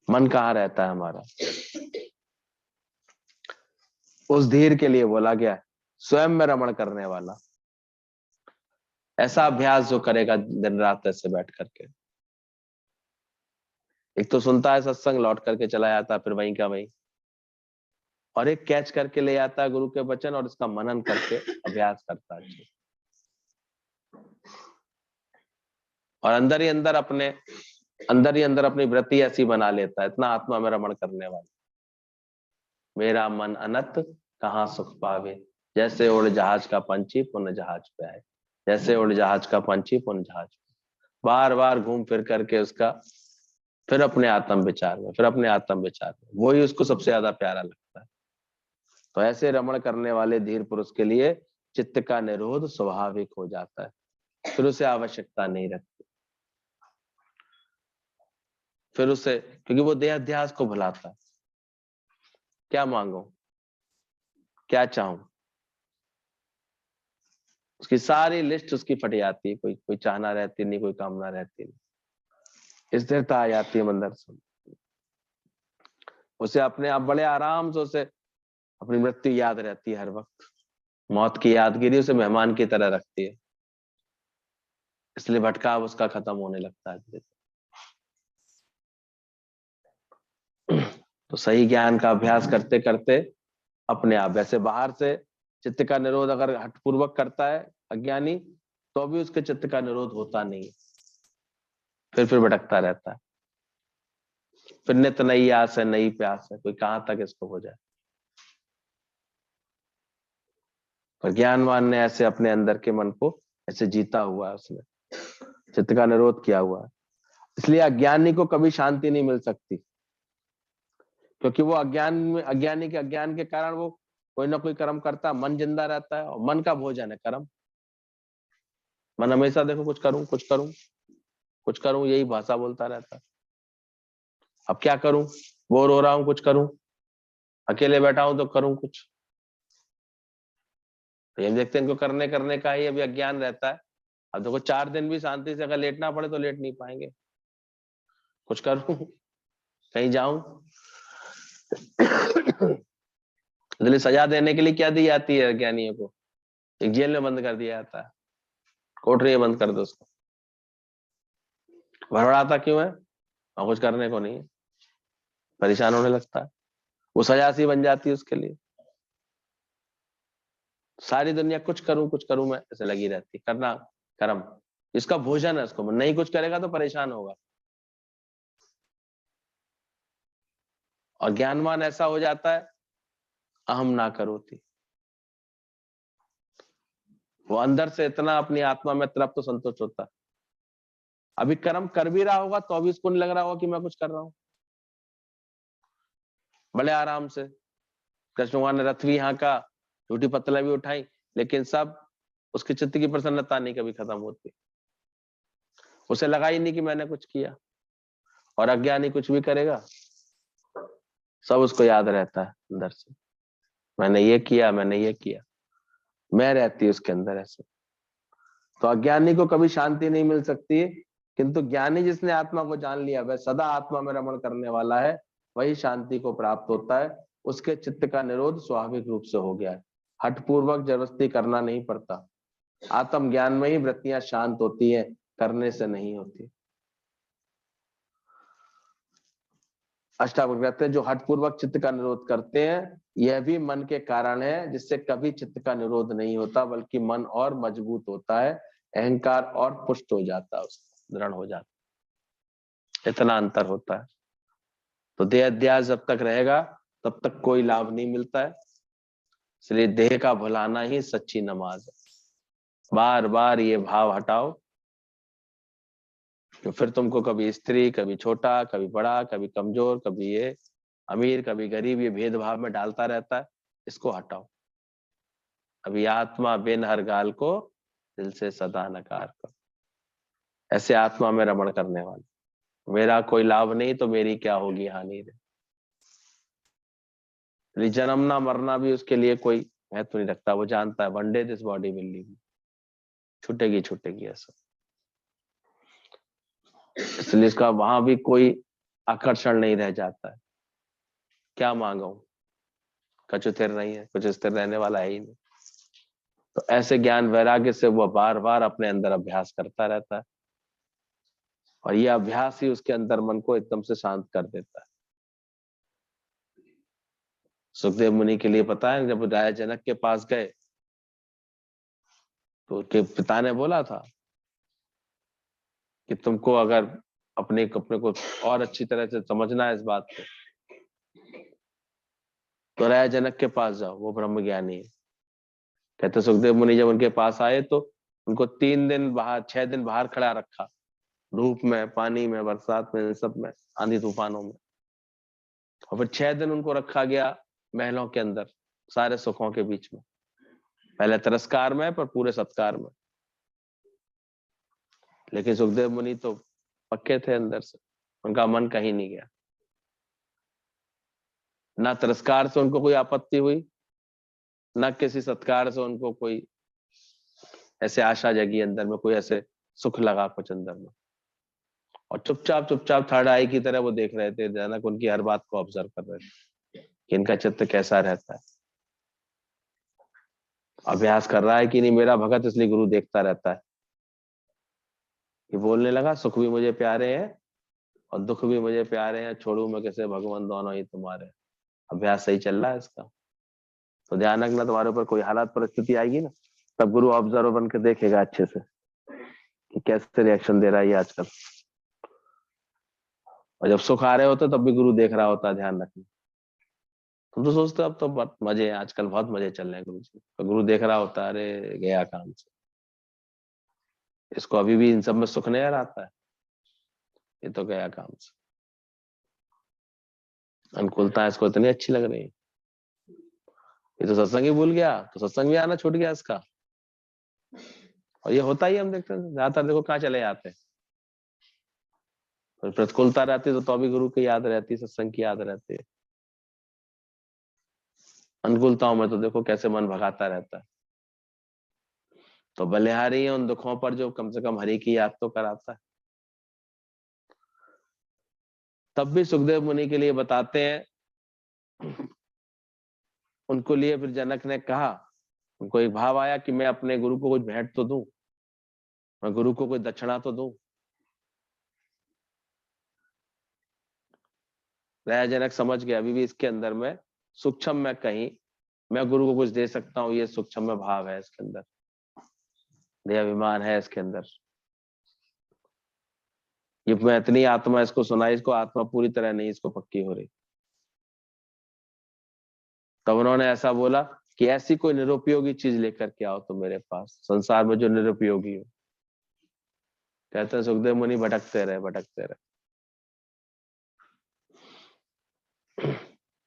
मन कहाँ रहता है हमारा। उस धीर के लिए बोला गया स्वयं में रमण करने वाला, ऐसा अभ्यास जो करेगा दिन रात ऐसे बैठ करके। एक तो सुनता है सत्संग, लौट करके चला जाता है फिर वहीं का वहीं, और एक कैच करके ले आता है गुरु के वचन और इसका मनन करके अभ्यास करता है। और अंदर ही अंदर अपनी वृत्ति ऐसी बना लेता है, इतना आत्मा में रमण करने वाला। मेरा मन अनत कहाँ सुख पावे, जैसे उड़ जहाज का पंछी पुनः जहाज पे आए, जैसे उड़ जहाज का पंछी पुनः जहाज पे। बार बार घूम फिर करके उसका फिर अपने आत्म विचार में, फिर अपने आत्म विचार में, वही उसको सबसे ज्यादा प्यारा लगता है। तो ऐसे रमण करने वाले धीर पुरुष के लिए चित्त का निरोध स्वाभाविक हो जाता है, फिर उसे आवश्यकता नहीं रखती, फिर उसे, क्योंकि वो देहाध्यास को भुलाता है। क्या मांगो, क्या चाहूं, उसकी सारी लिस्ट उसकी फट जाती है, कोई कोई चाहना रहती नहीं, कोई कामना रहती नहीं, स्थिरता आ जाती है अंदर से। उसे अपने आप बड़े आराम से उसे अपनी मृत्यु याद रहती है हर वक्त, मौत की यादगिरी उसे मेहमान की तरह रखती है, इसलिए भटकाव उसका खत्म होने लगता है। तो सही ज्ञान का अभ्यास करते करते अपने आप, वैसे बाहर से चित्त का निरोध अगर हठपूर्वक करता है अज्ञानी, तो भी उसके चित्त का निरोध होता नहीं, फिर भटकता रहता है, फिर नित नई आस है, नई प्यास है, कोई कहां तक इसको हो जाए। पर ज्ञानवान ने ऐसे अपने अंदर के मन को ऐसे जीता हुआ है, उसने चित्त का निरोध किया हुआ है। इसलिए अज्ञानी को कभी शांति नहीं मिल सकती, क्योंकि वो अज्ञानी के अज्ञान के कारण वो कोई ना कोई कर्म करता, मन जिंदा रहता है, और मन का भोजन है कर्म। मन हमेशा देखो कुछ करूं कुछ करूं कुछ करूं, यही भाषा बोलता रहता है। अब क्या करूं, बोर हो रहा हूं, कुछ करूं, अकेले बैठा हूं तो करूं कुछ। तो ये देखते हैं इनको करने का ही अभी अज्ञान रहता है। अब देखो 4 दिन भी शांति से अगर लेटना पड़े तो लेट नहीं पाएंगे, कुछ करूं, कहीं जाऊं। इसलिए सजा देने के लिए क्या दी जाती है अज्ञानियों को, एक जेल में बंद कर दिया जाता है, कोठरी में बंद कर दो उसको। भड़बड़ाता क्यों है, और कुछ करने को नहीं है, परेशान होने लगता है, वो सजा सी बन जाती है उसके लिए। सारी दुनिया कुछ करूं मैं ऐसे लगी रहती, करना कर्म, इसका भोजन है, उसको नहीं कुछ करेगा तो परेशान होगा। और ज्ञानवान ऐसा हो जाता है, अहम ना करोति, वो अंदर से इतना अपनी आत्मा में तृप्त तो संतुष्ट होता है। अभी कर्म कर भी रहा होगा तो अभी इसको नहीं लग रहा होगा कि मैं कुछ कर रहा हूं, बड़े आराम से। कृष्ण भगवान ने रथ भी यहाँ का, झूठी पत्तलें भी उठाई, लेकिन सब उसके चित्त की प्रसन्नता नहीं कभी खत्म होती, उसे लगा ही नहीं कि मैंने कुछ किया। और अज्ञानी कुछ भी करेगा, सब उसको याद रहता है अंदर से, मैंने ये किया, मैंने ये किया, मैं रहती है उसके अंदर ऐसे। तो अज्ञानी को कभी शांति नहीं मिल सकती, किंतु ज्ञानी जिसने आत्मा को जान लिया, वह सदा आत्मा में रमण करने वाला है, वही शांति को प्राप्त होता है। उसके चित्त का निरोध स्वाभाविक रूप से हो गया है, हठपूर्वक जबरदस्ती करना नहीं पड़ता। आत्म ज्ञान में ही वृत्तियां शांत होती हैं, करने से नहीं होती। अष्टावक्र कहते हैं जो हठपूर्वक चित्त का निरोध करते हैं, यह भी मन के कारण है, जिससे कभी चित्त का निरोध नहीं होता, बल्कि मन और मजबूत होता है, अहंकार और पुष्ट हो जाता है, दृढ़ हो जाता है। इतना अंतर होता है। तो देह अध्यास जब तक रहेगा तब तक कोई लाभ नहीं मिलता है। इसलिए देह का भुलाना ही सच्ची नमाज है। बार बार ये भाव हटाओ, तो फिर तुमको कभी स्त्री, कभी छोटा, कभी बड़ा, कभी कमजोर, कभी ये अमीर, कभी गरीब, ये भेदभाव में डालता रहता है। इसको हटाओ। अभी आत्मा बिन हर गाल को दिल से सदा नकार करो। ऐसे आत्मा में रमण करने वाले, मेरा कोई लाभ नहीं तो मेरी क्या होगी हानि रे। जन्मना मरना भी उसके लिए कोई महत्व नहीं रखता। वो जानता है one day this body will leave, छूटेगी छूटेगी ऐसा। इसलिए इसका वहां भी कोई आकर्षण नहीं रह जाता है। क्या मांगो, कुछ स्थिर नहीं है, कुछ स्थिर रहने वाला है ही नहीं। तो ऐसे ज्ञान वैराग्य से वह बार बार अपने अंदर अभ्यास करता रहता है, और यह अभ्यास ही उसके अंदर मन को एकदम से शांत कर देता है। सुखदेव मुनि के लिए पता है, जब राजा जनक के पास गए तो उसके पिता ने बोला था कि तुमको अगर अपने को और अच्छी तरह से समझना है इस बात को, तो राजा जनक के पास जाओ, वो ब्रह्म ज्ञानी है। कहते सुखदेव मुनि जब उनके पास आए तो उनको 3 दिन बाहर, 6 दिन बाहर खड़ा रखा, धूप में, पानी में, बरसात में, सब में, आंधी तूफानों में। और फिर 6 दिन उनको रखा गया महलों के अंदर, सारे सुखों के बीच में, पहले तिरस्कार में पर पूरे सत्कार में। लेकिन सुखदेव मुनि तो पक्के थे अंदर से, उनका मन कहीं नहीं गया। ना तिरस्कार से उनको कोई आपत्ति हुई, ना किसी सत्कार से उनको कोई ऐसे आशा जगी अंदर में, कोई ऐसे सुख लगा कुछ अंदर में। और चुपचाप चुपचाप थर्ड आई की तरह वो देख रहे थे, जनक उनकी हर बात को ऑब्जर्व कर रहे थे कि इनका चित्त कैसा रहता है, अभ्यास कर रहा है कि नहीं मेरा भगत। इसलिए गुरु देखता रहता है। कि बोलने लगा, सुख भी मुझे प्यारे हैं और दुख भी मुझे प्यारे हैं, छोड़ू मैं कैसे भगवान, दोनों ही तुम्हारे। अभ्यास सही चल रहा है इसका। तो ध्यान रखना, तुम्हारे ऊपर कोई हालात परिस्थिति आएगी ना, तब गुरु ऑब्जर्व बन के देखेगा अच्छे से कि कैसे रिएक्शन दे रहा है ये आजकल। और जब सुख आ रहे होते तब भी गुरु देख रहा होता है, ध्यान रखना। तुम तो सोचते हो अब तो बहुत मजे हैं, आजकल बहुत मजे चल रहे हैं गुरु जी, तो गुरु देख रहा होता है, अरे गया काम से, इसको अभी भी इन सब में सुख नहीं आता है, ये तो गया काम से। अनुकूलता इसको इतनी अच्छी लग रही है, ये तो सत्संग ही भूल गया, तो सत्संग भी आना छूट गया इसका। और ये होता ही, हम देखते हैं ज्यादातर, देखो कहाँ चले जाते हैं। और प्रतिकूलता रहती तो भी गुरु की याद रहती, सत्संग की याद रहती है। अनुकूलताओं में तो देखो कैसे मन भगाता रहता है। तो बलिहारी है उन दुखों पर जो कम से कम हरि की याद तो कराता है। तब भी सुखदेव मुनि के लिए बताते हैं, उनको लिए फिर जनक ने कहा, उनको एक भाव आया कि मैं अपने गुरु को कुछ भेंट तो दूं, मैं गुरु को कोई दक्षिणा तो दूं। राजा जनक समझ गया अभी भी इसके अंदर में सूक्ष्म में कहीं मैं गुरु को कुछ दे सकता हूँ, ये सूक्ष्म में भाव है इसके अंदर, देहाभिमान है इसके अंदर। ये मैं इतनी आत्मा इसको सुनाई, इसको आत्मा पूरी तरह नहीं इसको पक्की हो रही। तब उन्होंने ऐसा बोला कि ऐसी कोई निरुपयोगी चीज लेकर के आओ तो मेरे पास, संसार में जो निरुपयोगी हो। कहते हैं सुखदेव मुनि भटकते रहे, भटकते रहे,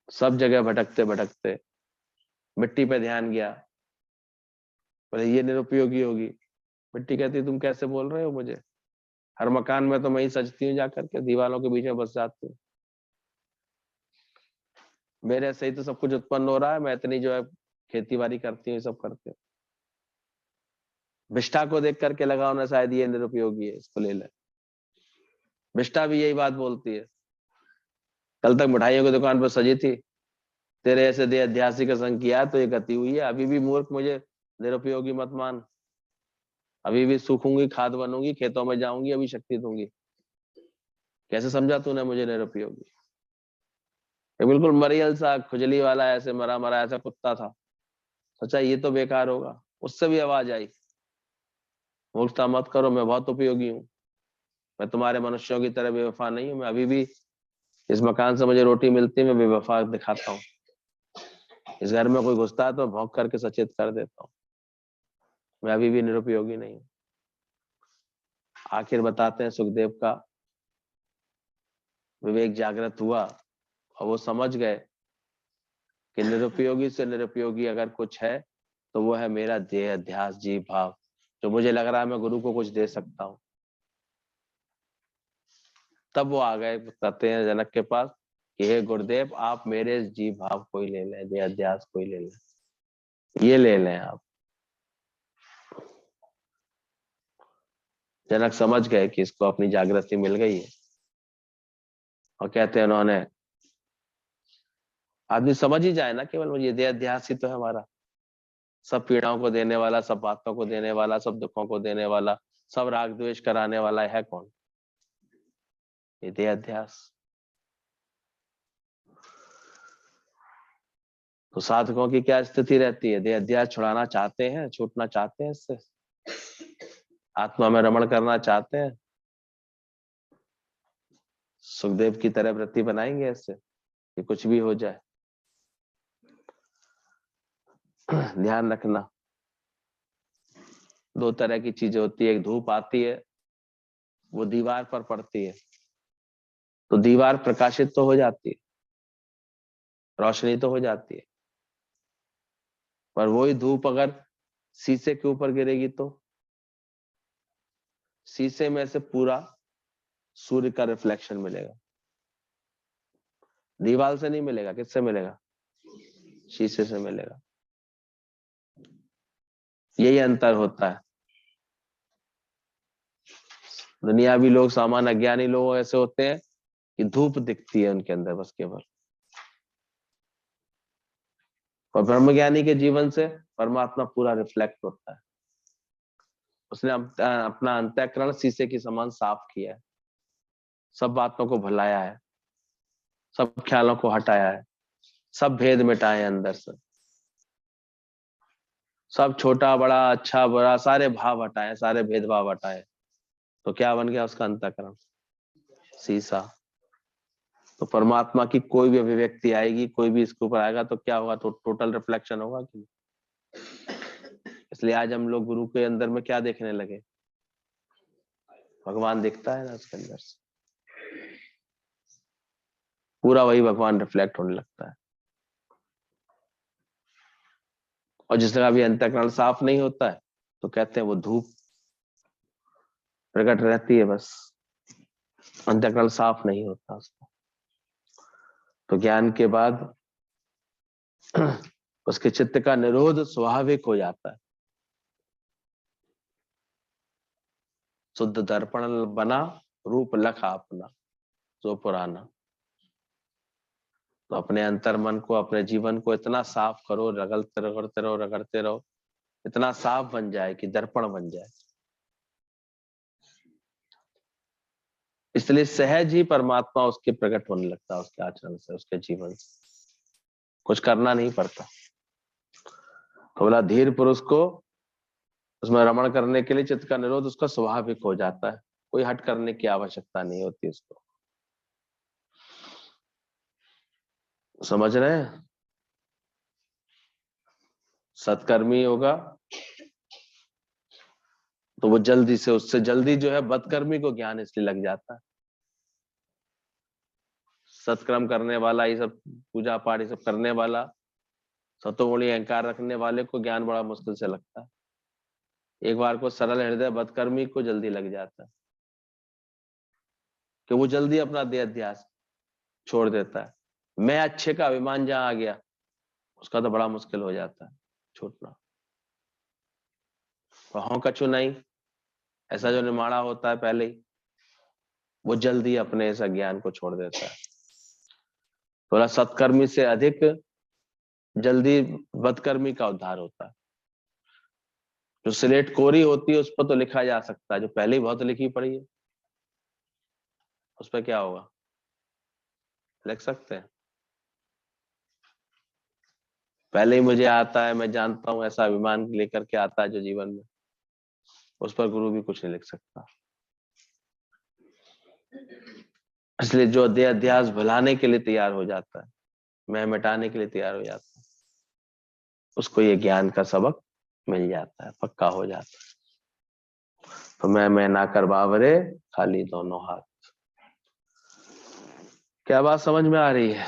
सब जगह भटकते भटकते मिट्टी पे ध्यान गया, बोले ये निरुपयोगी होगी। मिट्टी कहती तुम कैसे बोल रहे हो मुझे, हर मकान में तो मैं ही सजती हूँ, जाकर के दीवारों के बीच में बस जाती हूँ, मेरे से ही तो सब कुछ उत्पन्न हो रहा है, मैं इतनी जो है खेती बाड़ी करती हूँ, सब करती हूँ। विष्ठा को देख करके लगाओ ना, शायद ये निरुपयोगी है, इसको ले ले। विष्ठा भी यही बात बोलती है। कल तक मिठाइयों की दुकान पर सजी थी, तेरे ऐसे दे अध्यासी का संग किया तो ये गति हुई है। अभी भी मूर्ख मुझे निरुपयोगी मत मान, अभी भी सूखूंगी, खाद बनूंगी, खेतों में जाऊंगी, अभी शक्ति दूंगी। कैसे समझा तूने मुझे निरुपयोगी? ये बिल्कुल मरियल सा खुजली वाला ऐसे मरा मरा ऐसा कुत्ता था। सोचा ये तो बेकार होगा, उससे भी आवाज आई, मूर्खता मत करो, मैं बहुत उपयोगी हूँ, मैं तुम्हारे मनुष्यों की तरह बेवफा नहीं हूँ। मैं अभी भी इस मकान से मुझे रोटी मिलती है, मैं बेवफा दिखाता हूँ। इस घर में कोई घुसता है तो भौंक करके सचेत कर देता हूँ। मैं अभी भी निरुपयोगी नहीं हूँ। आखिर बताते हैं सुखदेव का विवेक जागृत हुआ और वो समझ गए कि निरुपयोगी से निरुपयोगी अगर कुछ है तो वो है मेरा देह अध्यास जीव भाव, जो मुझे लग रहा है मैं गुरु को कुछ दे सकता हूँ। तब वो आ गए, कहते हैं जनक के पास कि हे गुरुदेव, आप मेरे जीव भाव को ही ले लें, देह अध्यास को ही ले लें, ये ले लें आप। जनक समझ गए कि इसको अपनी जागृति मिल गई है और कहते हैं उन्होंने, आदमी समझ ही जाए ना केवल ये देह अध्यास ही तो है हमारा, सब पीड़ाओं को देने वाला, सब बातों को देने वाला, सब दुखों को देने वाला, सब राग द्वेष कराने वाला है कौन? ये देह अध्यास। तो साधकों की क्या स्थिति रहती है? देह अध्यास छुड़ाना चाहते हैं, छूटना चाहते हैं इससे, आत्मा में रमण करना चाहते हैं, सुखदेव की तरह वृत्ति बनाएंगे इससे कि कुछ भी हो जाए। ध्यान रखना, दो तरह की चीजें होती है। एक धूप आती है, वो दीवार पर पड़ती है तो दीवार प्रकाशित तो हो जाती है, रोशनी तो हो जाती है, पर वही धूप अगर शीशे के ऊपर गिरेगी तो शीशे में से पूरा सूर्य का रिफ्लेक्शन मिलेगा, दीवार से नहीं मिलेगा। किससे मिलेगा? शीशे से मिलेगा। यही अंतर होता है। दुनियावी लोग, सामान्य अज्ञानी लोग ऐसे होते हैं कि धूप दिखती है उनके अंदर बस केवल, और ब्रह्मज्ञानी के जीवन से परमात्मा पूरा रिफ्लेक्ट होता है। उसने अपना अंतःकरण शीशे की समान साफ किया है, सब बातों को भुलाया है, सब ख्यालों को हटाया है, सब भेद मिटाए अंदर से, सब छोटा बड़ा अच्छा बुरा सारे भाव हटाए, सारे भेदभाव हटाए। तो क्या बन गया उसका अंतःकरण? शीशा। तो परमात्मा की कोई भी अभिव्यक्ति आएगी, कोई भी इसके ऊपर आएगा तो क्या होगा? तो टोटल रिफ्लेक्शन होगा कि? इसलिए आज हम लोग गुरु के अंदर में क्या देखने लगे? भगवान दिखता है ना उसके अंदर से, पूरा वही भगवान रिफ्लेक्ट होने लगता है। और जिस जगह भी अंतःकरण साफ नहीं होता है तो कहते हैं वो धूप प्रकट रहती है, बस अंतःकरण साफ नहीं होता उसका। तो ज्ञान के बाद उसके चित्त का निरोध स्वाभाविक हो जाता है। शुद्ध दर्पण बना, रूप लखा अपना जो पुराना। तो अपने अंतर मन को, अपने जीवन को इतना साफ करो, रगड़ते रगड़ते रहो, रगड़ते रहो, इतना साफ बन जाए कि दर्पण बन जाए। इसलिए सहज ही परमात्मा उसके प्रकट होने लगता है, उसके आचरण से, उसके जीवन से, कुछ करना नहीं पड़ता। तो बोला धीर पुरुष को उसमें रमण करने के लिए चित्त का निरोध उसका स्वाभाविक हो जाता है, कोई हट करने की आवश्यकता नहीं होती उसको। समझ रहे हैं? सत्कर्मी होगा तो वो जल्दी से, उससे जल्दी जो है बदकर्मी को ज्ञान इसलिए लग जाता है। सत्कर्म करने वाला, ये सब पूजा पाठ ये सब करने वाला, सतोगुणी अहंकार रखने वाले को ज्ञान बड़ा मुश्किल से लगता है। एक बार को सरल हृदय बदकर्मी को जल्दी लग जाता है कि वो जल्दी अपना देह अध्यास छोड़ देता है। मैं अच्छे का अभिमान जहां आ गया उसका तो बड़ा मुश्किल हो जाता है छूटना। हों कछु नहीं, ऐसा जो निमाड़ा होता है पहले ही, वो जल्दी अपने इस अज्ञान को छोड़ देता है। बोला सत्कर्मी से अधिक जल्दी बदकर्मी का उद्धार होता है। जो स्लेट कोरी होती है उस पर तो लिखा जा सकता है, जो पहले ही बहुत लिखी पड़ी है उस पर क्या होगा, लिख सकते हैं? पहले ही मुझे आता है, मैं जानता हूं, ऐसा अभिमान लेकर के आता है जो जीवन में, उस पर गुरु भी कुछ नहीं लिख सकता। इसलिए जो अध्यास भुलाने के लिए तैयार हो जाता है, मैं मिटाने के लिए तैयार हो जाता है, उसको ये ज्ञान का सबक मिल जाता है, पक्का हो जाता है। तो मैं ना कर बावरे, खाली दोनों हाथ। क्या बात समझ में आ रही है?